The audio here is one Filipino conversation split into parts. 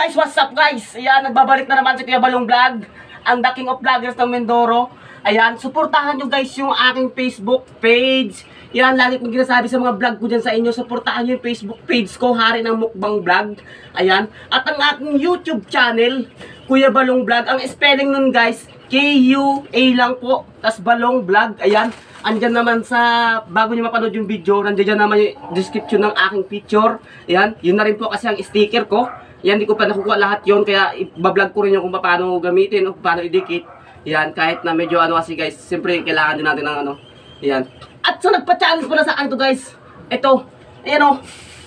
guys, what's up guys? Ayan, nagbabalik na naman si Kuya Balong Vlog, ang the king of vloggers ng Mindoro. Ayan, suportahan nyo guys yung aking Facebook page. Yan, lagi kong ginasabi sa mga vlog ko dyan sa inyo, suportahan nyo yung Facebook page ko, Hari ng Mukbang Vlog. Ayan, at ang aking YouTube channel, Kuya Balong Vlog. Ang spelling nun guys, K-U-A lang po, tas Balong Vlog. Ayan, andyan naman sa, bago nyo mapanood yung video, nandiyan naman yung description ng aking picture. Ayan, yun na rin po kasi ang sticker ko. Yan, di ko pa nakukuha lahat yon, kaya ibablog ko rin yung kung paano gamitin o paano idikit. Yan, kahit na medyo ano kasi guys, siyempre kailangan din natin ng ano. Yan. At sa nagpa-challenge pala sa akin to guys, ito, ayan o,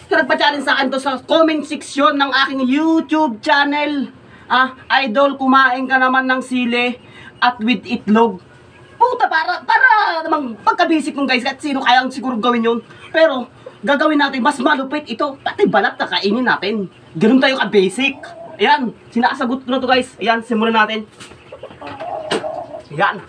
sa nagpa-challenge sa akin to sa comment section ng aking YouTube channel. Idol, kumain ka naman ng sili at with itlog. Puta, para namang pagka-basic nung guys, kahit sino kayang siguro gawin yun. Pero, gagawin natin mas malupit ito, pati balat na kainin natin. Ganun tayo ka-basic. Ayan, sinasagot ko na to guys. Ayan, simulan natin. Ayan.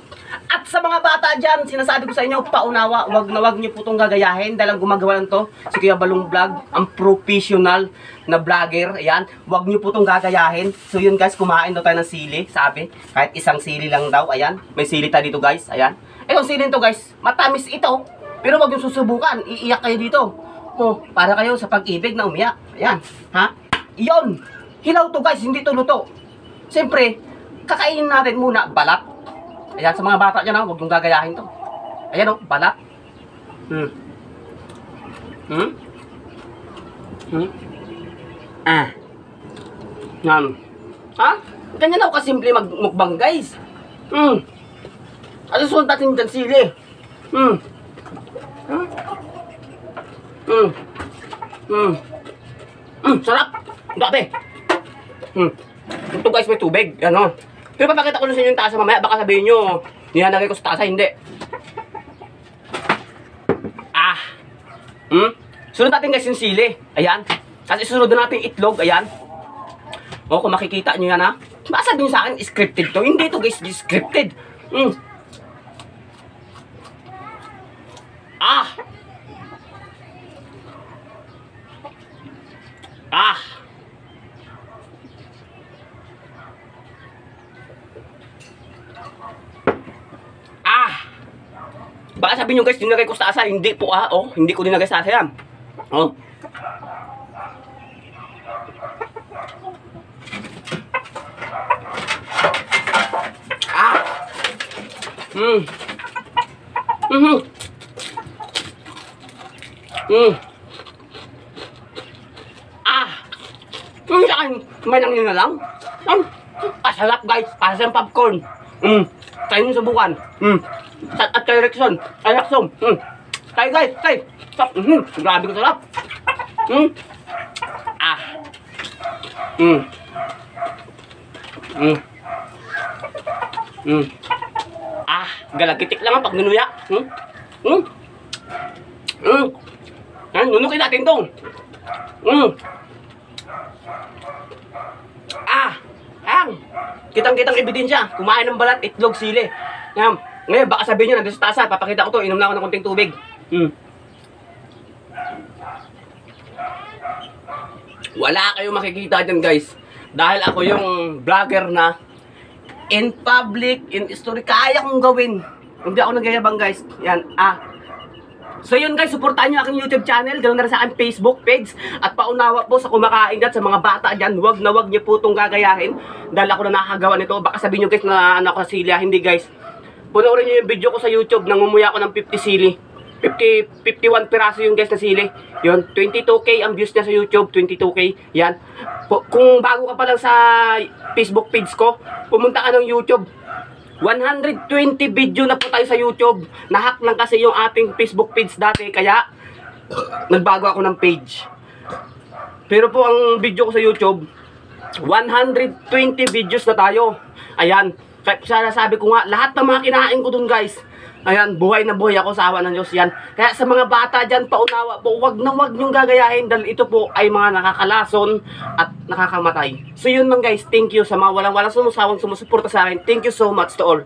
At sa mga bata dyan, sinasabi ko sa inyo, paunawa, wag na wag nyo po itong gagayahin. Dahil ang gumagawa lang to, si Kuya Balong Vlog, ang professional na vlogger. Ayan, wag nyo po itong gagayahin. So yun guys, kumain daw tayo ng sili, sabi. Kahit isang sili lang daw, ayan. May sili tayo dito guys, ayan. Itong sili to guys, matamis ito. Pero wag nyo susubukan, iiyak kayo dito. Oh, para kayo sa pag-ibig na umiyak. Ayan, ha? Iyon, hilaw to guys, hindi to luto. Siyempre, kakainin natin muna balat. Ayan, sa mga bata dyan, huwag yung gagayahin to. Ayan o, balat. Yan. Ha? Ganyan ako kasimple magmukbang guys. At susunod natin dyan sili. Sarap. Dati. Ito guys, may tubig. Yan o. Pero papakita ko na sa inyo yung tasa mamaya, baka sabihin nyo, nilalagay ko sa tasa, hindi. Sunod natin guys yung sili. Ayan. Tapos isunod na natin itlog. Ayan. O, kung makikita nyo yan ha. Baka sabihin sa akin, scripted to. Hindi to guys, scripted. Baka sabihin nyo guys, dinagay ko sa asa. Hindi po oh, hindi ko dinagay sa asa yan. Oh. May lang yun na lang. Sarap guys, para sa popcorn. Tayo nyo subukan. At kay Rexon, tayo guys, tayo. Grabe ko sarap. Galagitik lang pag ninuya. Nunukin natin to. Kitang-kitang ebidensya. Kumain ng balat, itlog, sili. Ngayon, baka sabihin nyo, nandito sa tasa. Papakita ko to, inom na ako ng konting tubig. Wala kayong makikita dyan guys. Dahil ako yung vlogger na in public, in story, kaya kong gawin. Hindi ako nagyayabang guys. Yan, So yun guys, supportahan nyo aking YouTube channel, ganoon na rin sa aking Facebook page. At paunawa po sa kumakain dyan, sa mga bata dyan, wag na wag nyo po itong gagayahin. Dahil ako na nakakagawa nito. Baka sabihin nyo guys na anak ko silya, hindi guys. Punoorin nyo yung video ko sa YouTube, nangumuya ako ng 50 sili. 51 piraso yung guys na sili. Yun, 22k ang views niya sa YouTube, 22k. Yan. Kung bago ka pa lang sa Facebook page ko, pumunta ka ng YouTube. 120 video na po tayo sa YouTube. Nahack lang kasi yung ating Facebook page dati, kaya nagbago ako ng page. Pero po ang video ko sa YouTube, 120 videos na tayo. Ayan. Kaya sabi ko nga, lahat ng mga kinain ko dun guys, ayan, buhay na buhay ako sa awa ng Diyos yan. Kaya sa mga bata dyan, paunawa po, wag na wag nyong gagayahin dahil ito po ay mga nakakalason at nakakamatay. So yun lang guys, thank you sa mga walang sumusawang sumusuporta sa akin. Thank you so much to all.